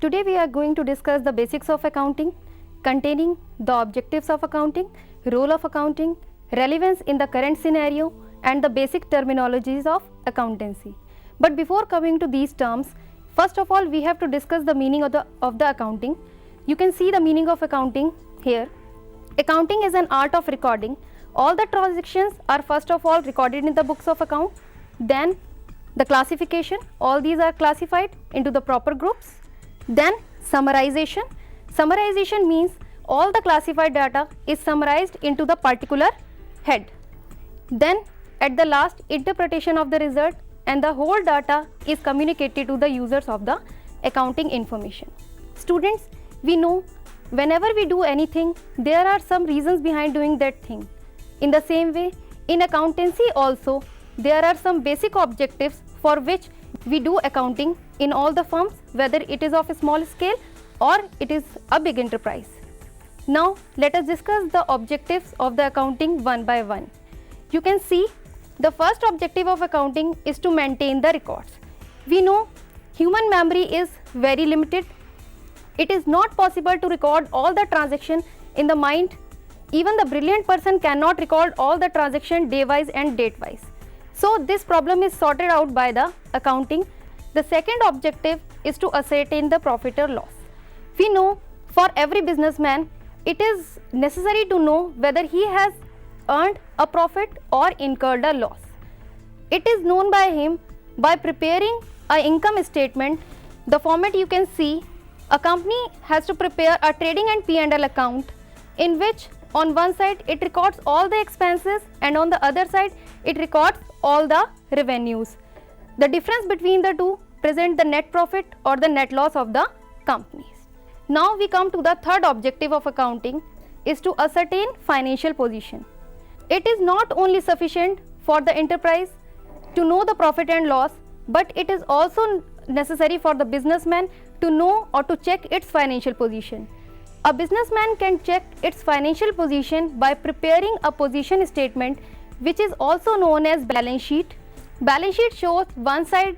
Today we are going to discuss the basics of accounting, containing the objectives of accounting, role of accounting, relevance in the current scenario, and the basic terminologies of accountancy. But before coming to these terms, first of all we have to discuss the meaning of the accounting. You can see the meaning of accounting here. Accounting is an art of recording. All the transactions are first of all recorded in the books of account. Then the classification, all these are classified into the proper groups. Then summarization. Summarization means all the classified data is summarized into the particular head. Then at the last, interpretation of the result, and the whole data is communicated to the users of the accounting information. Students, we know whenever we do anything, there are some reasons behind doing that thing. In the same way, in accountancy also, there are some basic objectives for which we do accounting in all the firms, whether it is of a small scale or it is a big enterprise. Now, let us discuss the objectives of the accounting one by one. You can see the first objective of accounting is to maintain the records. We know human memory is very limited. It is not possible to record all the transactions in the mind. Even the brilliant person cannot record all the transactions day-wise and date-wise. So this problem is sorted out by the accounting. The second objective is to ascertain the profit or loss. We know for every businessman, it is necessary to know whether he has earned a profit or incurred a loss. It is known by him by preparing an income statement. The format you can see, a company has to prepare a trading and P&L account in which on one side it records all the expenses and on the other side it records all the revenues. The difference between the two present the net profit or the net loss of the companies. Now we come to the third objective of accounting is to ascertain financial position. It is not only sufficient for the enterprise to know the profit and loss, but it is also necessary for the businessman to know or to check its financial position. A businessman can check its financial position by preparing a position statement, which is also known as balance sheet. Balance sheet shows one side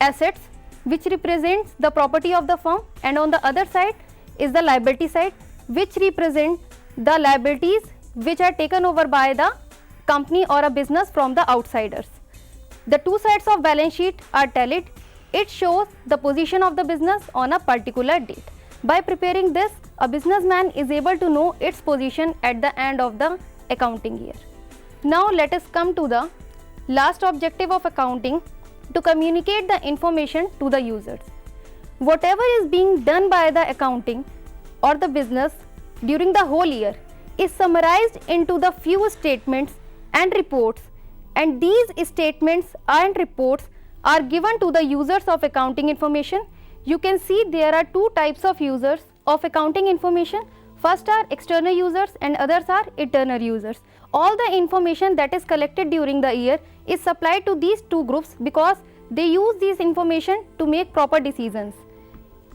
assets, which represents the property of the firm, and on the other side is the liability side, which represents the liabilities which are taken over by the company or a business from the outsiders. The two sides of balance sheet are tallied. It shows the position of the business on a particular date. By preparing this, a businessman is able to know its position at the end of the accounting year. Now let us come to the last objective of accounting, to communicate the information to the users. Whatever is being done by the accounting or the business during the whole year is summarized into the few statements and reports, and these statements and reports are given to the users of accounting information. You can see there are two types of users of accounting information. First are external users and others are internal users. All the information that is collected during the year is supplied to these two groups because they use this information to make proper decisions.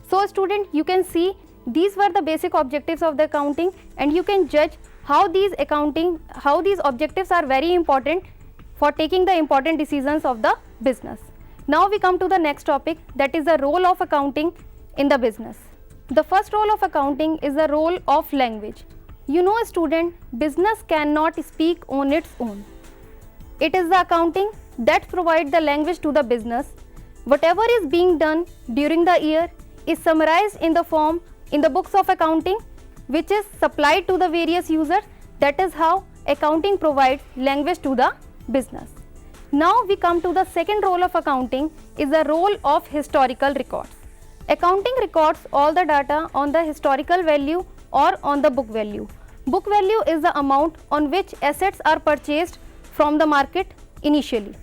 So student, you can see these were the basic objectives of the accounting, and you can judge how these objectives are very important for taking the important decisions of the business. Now we come to the next topic, that is the role of accounting in the business. The first role of accounting is the role of language. You know, student, business cannot speak on its own. It is the accounting that provides the language to the business. Whatever is being done during the year is summarized in the form in the books of accounting, which is supplied to the various users. That is how accounting provides language to the business. Now we come to the second role of accounting, is the role of historical records. Accounting records all the data on the historical value or on the book value. Book value is the amount on which assets are purchased from the market initially.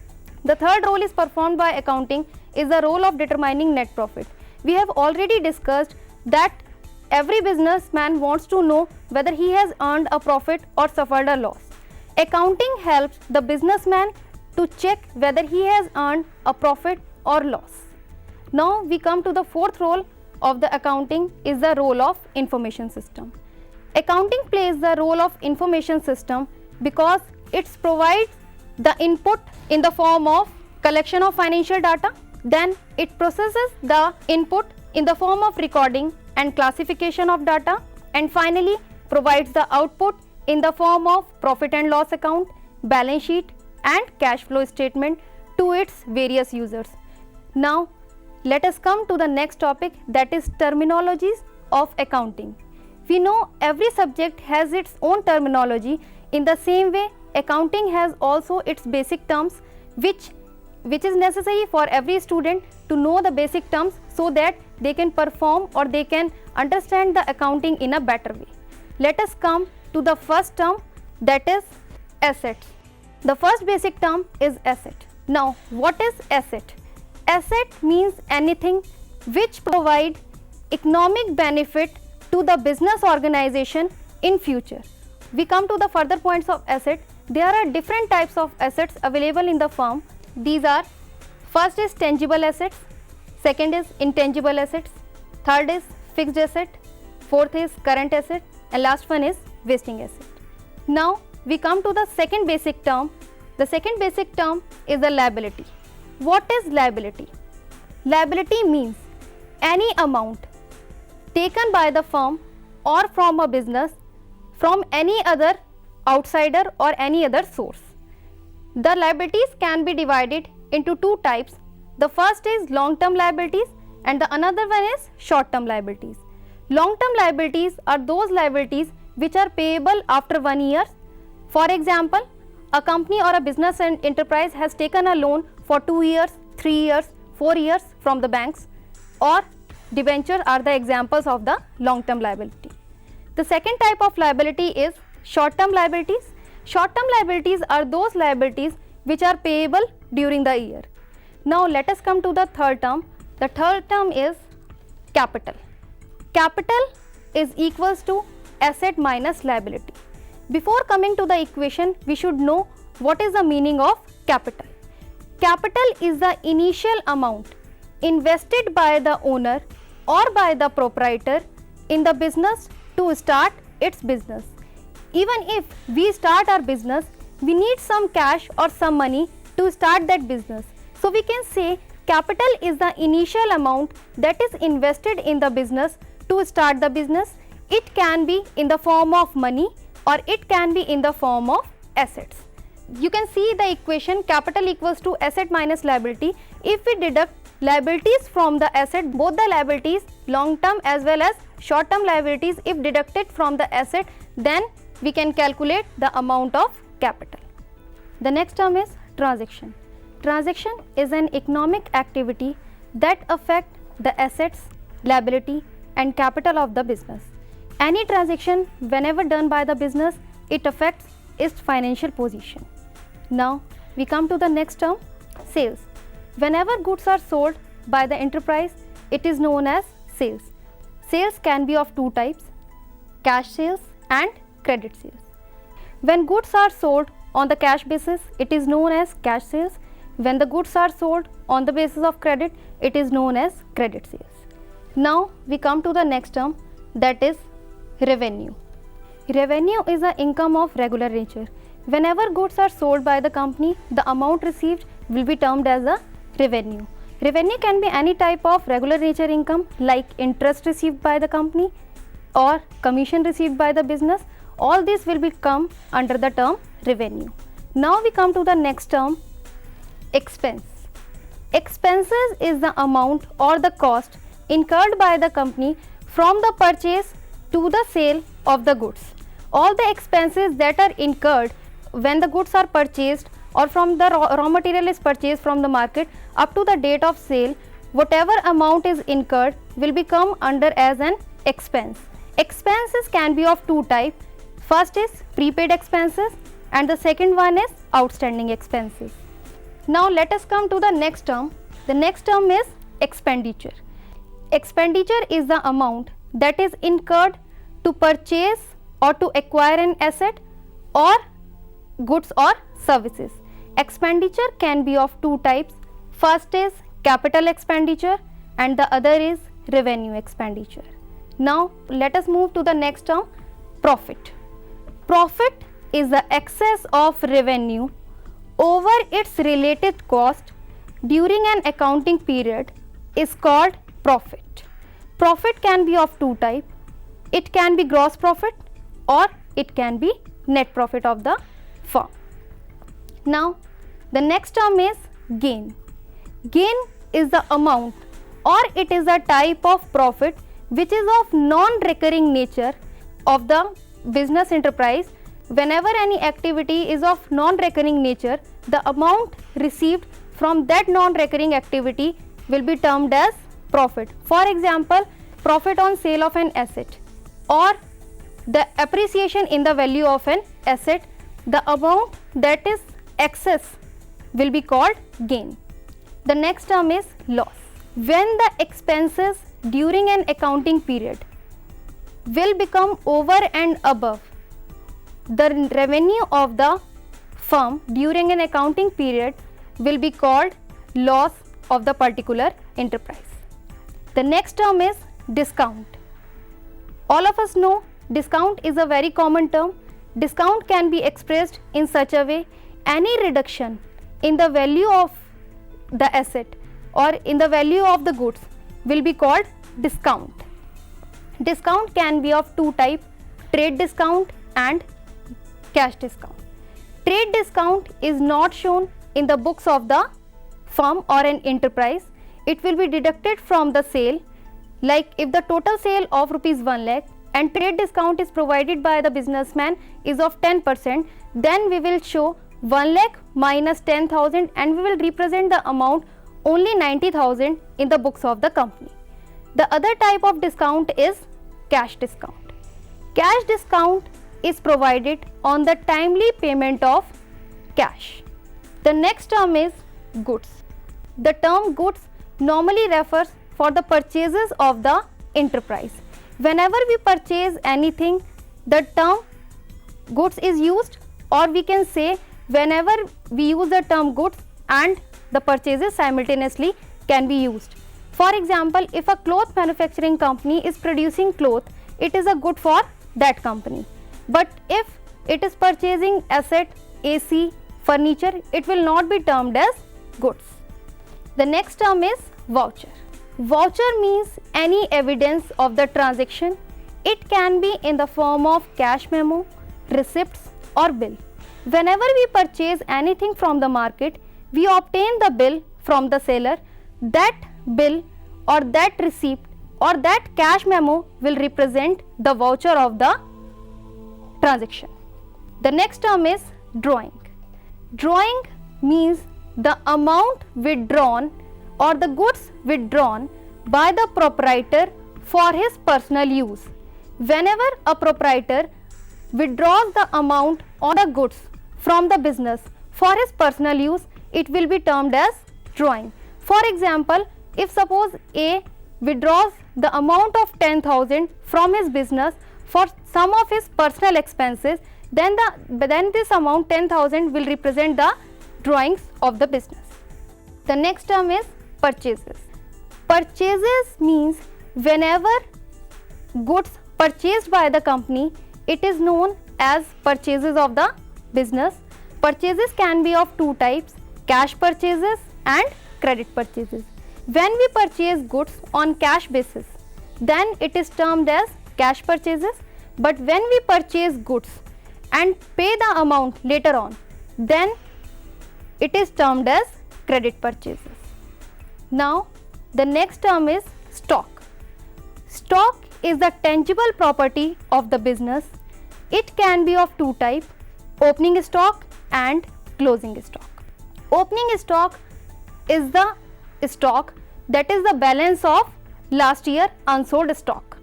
The third role is performed by accounting is the role of determining net profit. We have already discussed that every businessman wants to know whether he has earned a profit or suffered a loss. Accounting helps the businessman to check whether he has earned a profit or loss. Now we come to the fourth role of the accounting, is the role of information system. Accounting plays the role of information system because it provides the input in the form of collection of financial data, then it processes the input in the form of recording and classification of data, and finally provides the output in the form of profit and loss account, balance sheet and cash flow statement to its various users. Now let us come to the next topic, that is terminologies of accounting. We know every subject has its own terminology. In the same way, accounting has also its basic terms which is necessary for every student to know the basic terms so that they can perform or they can understand the accounting in a better way. Let us come to the first term, that is assets. The first basic term is asset. Now what is asset? Asset means anything which provide economic benefit to the business organization in future. We come to the further points of asset. There are different types of assets available in the firm. These are, first is tangible assets, second is intangible assets, third is fixed asset, fourth is current asset, and last one is vesting asset. Now we come to the second basic term. The second basic term is the liability. What is liability? Liability means any amount taken by the firm or from a business from any other outsider or any other source. The liabilities can be divided into two types. The first is long-term liabilities and the another one is short-term liabilities. Long-term liabilities are those liabilities which are payable after 1 year. For example, a company or a business and enterprise has taken a loan for 2 years, 3 years, 4 years from the banks, or debenture are the examples of the long-term liability. The second type of liability is short-term liabilities. Short-term liabilities are those liabilities which are payable during the year. Now let us come to the third term. The third term is capital. Capital is equals to asset minus liability. Before coming to the equation, we should know what is the meaning of capital. Capital is the initial amount invested by the owner or by the proprietor in the business to start its business. Even if we start our business, we need some cash or some money to start that business. So we can say capital is the initial amount that is invested in the business to start the business. It can be in the form of money or it can be in the form of assets. You can see the equation capital equals to asset minus liability. If we deduct liabilities from the asset, both the liabilities long term as well as short term liabilities, if deducted from the asset, then we can calculate the amount of capital. The next term is transaction. Transaction is an economic activity that affect the assets, liability and capital of the business. Any transaction whenever done by the business, it affects its financial position. Now we come to the next term, sales. Whenever goods are sold by the enterprise, it is known as sales. Sales can be of two types, cash sales and credit sales. When goods are sold on the cash basis, it is known as cash sales. When the goods are sold on the basis of credit, it is known as credit sales. Now we come to the next term, that is revenue. Revenue is an income of regular nature. Whenever goods are sold by the company, the amount received will be termed as a revenue. Revenue can be any type of regular nature income like interest received by the company or commission received by the business. All this will become under the term revenue. Now we come to the next term, expense. Expenses is the amount or the cost incurred by the company from the purchase to the sale of the goods. All the expenses that are incurred when the goods are purchased or from the raw material is purchased from the market up to the date of sale, whatever amount is incurred will become under as an expense. Expenses can be of two types. First is prepaid expenses and the second one is outstanding expenses. Now let us come to the next term. The next term is expenditure. Expenditure is the amount that is incurred to purchase or to acquire an asset or goods or services. Expenditure can be of two types. First is capital expenditure and the other is revenue expenditure. Now let us move to the next term, profit. Profit is the excess of revenue over its related cost during an accounting period is called profit. Profit can be of two types. It can be gross profit or it can be net profit of the firm. Now, the next term is gain. Gain is the amount or it is a type of profit which is of non-recurring nature of the business enterprise. Whenever any activity is of non-recurring nature, the amount received from that non-recurring activity will be termed as profit. For example, profit on sale of an asset or the appreciation in the value of an asset, the amount that is excess will be called gain. The next term is loss. When the expenses during an accounting period will become over and above the revenue of the firm during an accounting period will be called loss of the particular enterprise. The next term is discount. All of us know discount is a very common term. Discount can be expressed in such a way: any reduction in the value of the asset or in the value of the goods will be called discount. Discount can be of two types: trade discount and cash discount. Trade discount is not shown in the books of the firm or an enterprise. It will be deducted from the sale. Like if the total sale of rupees 1 lakh and trade discount is provided by the businessman is of 10%, then we will show 1 lakh minus 10,000 and we will represent the amount only 90,000 in the books of the company. The other type of discount is cash discount. Cash discount is provided on the timely payment of cash. The next term is goods. The term goods normally refers for the purchases of the enterprise. Whenever we purchase anything, the term goods is used, or we can say whenever we use the term goods and the purchases simultaneously can be used. For example, if a cloth manufacturing company is producing cloth, it is a good for that company. But if it is purchasing asset, AC, furniture, it will not be termed as goods. The next term is voucher. Voucher means any evidence of the transaction. It can be in the form of cash memo, receipts or bill. Whenever we purchase anything from the market, we obtain the bill from the seller. That bill or that receipt or that cash memo will represent the voucher of the transaction. The next term is drawing. Drawing means the amount withdrawn or the goods withdrawn by the proprietor for his personal use. Whenever a proprietor withdraws the amount on the goods from the business for his personal use, it will be termed as drawing. For example, if suppose A withdraws the amount of 10,000 from his business for some of his personal expenses, then this amount 10,000 will represent the drawings of the business. The next term is purchases. Purchases means whenever goods purchased by the company, it is known as purchases of the business. Purchases can be of two types: cash purchases and credit purchases. When we purchase goods on cash basis, then it is termed as cash purchases. But when we purchase goods and pay the amount later on, then it is termed as credit purchases. Now, the next term is stock. Stock is the tangible property of the business. It can be of two types: opening stock and closing stock. Opening stock is the stock that is the balance of last year unsold stock.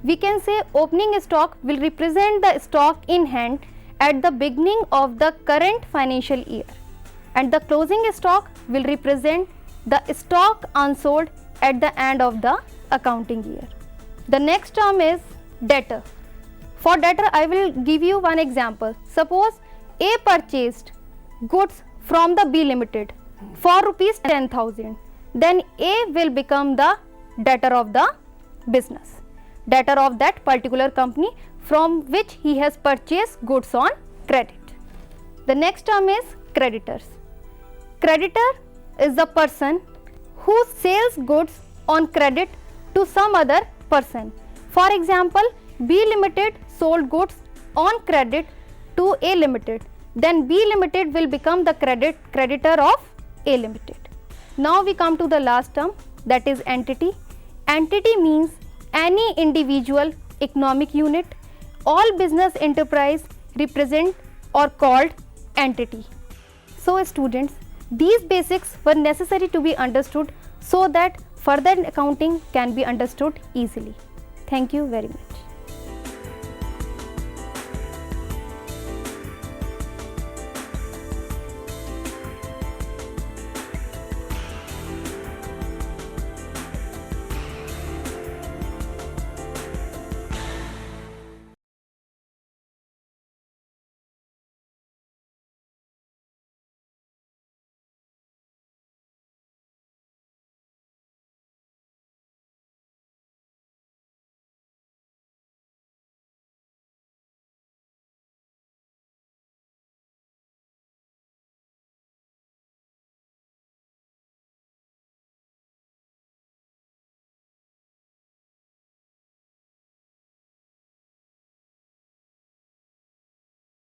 We can say opening stock will represent the stock in hand at the beginning of the current financial year, and the closing stock will represent the stock unsold at the end of the accounting year. The next term is debtor. For debtor, I will give you one example. Suppose A purchased goods from the B Limited for rupees 10,000. Then A will become the debtor of the business, debtor of that particular company from which he has purchased goods on credit. The next term is creditors. Creditor is the person who sells goods on credit to some other person. For example, B Limited sold goods on credit to A Limited. Then B Limited will become the creditor of A Limited. Now we come to the last term, that is entity. Entity means any individual economic unit. All business enterprise represent or called entity. So students, these basics were necessary to be understood so that further accounting can be understood easily. Thank you very much.